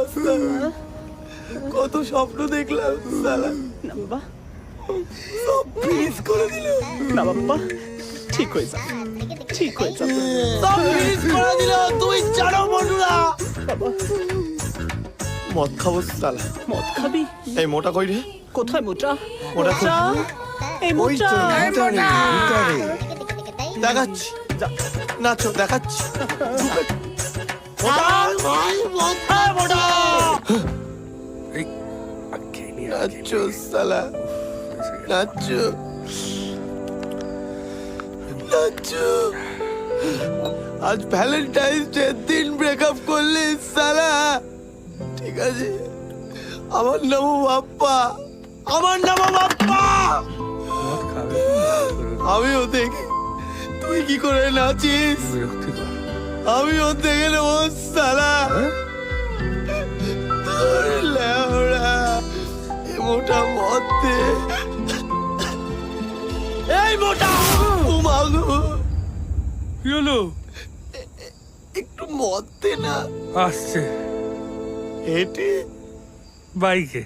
অবস্থা, কত স্বপ্ন দেখলাম সালা, না বাবা, সব ফিনিশ করে দিল। না বাবা, ঠিক হয়ে যাবে, ঠিক হয়ে যাবে সব ফিনিশ করে দিল। তুই জানো বন্ধুরা, বাবা। মদ খাবো সালা। মদ খাবি? এই মোটা কই রে? কোথায় মোটা? মোটা মোটা, এই মোটা, দেখাচ্ছি, যা। নাচো দেখাচ্ছি। মোটা, মোটা, মোটা। নাচো সালা, নাচো, নাচো। আজ ভ্যালেন্টাইন্স ডে দিন ব্রেকআপ করলে সালা, ঠিক আছে? আমার নাম বাপ্পা, আমার নাম বাপ্পা। আমিও দেখি তুই কি করে নাচিস, আমিও দেখে নেবো সালা। তোর লেওড়া এ মোটা মদ দে। এই মোটা, ও মাগো, কি হলো? একটু মদ দে না। আসছে হেঁটে বাইকে।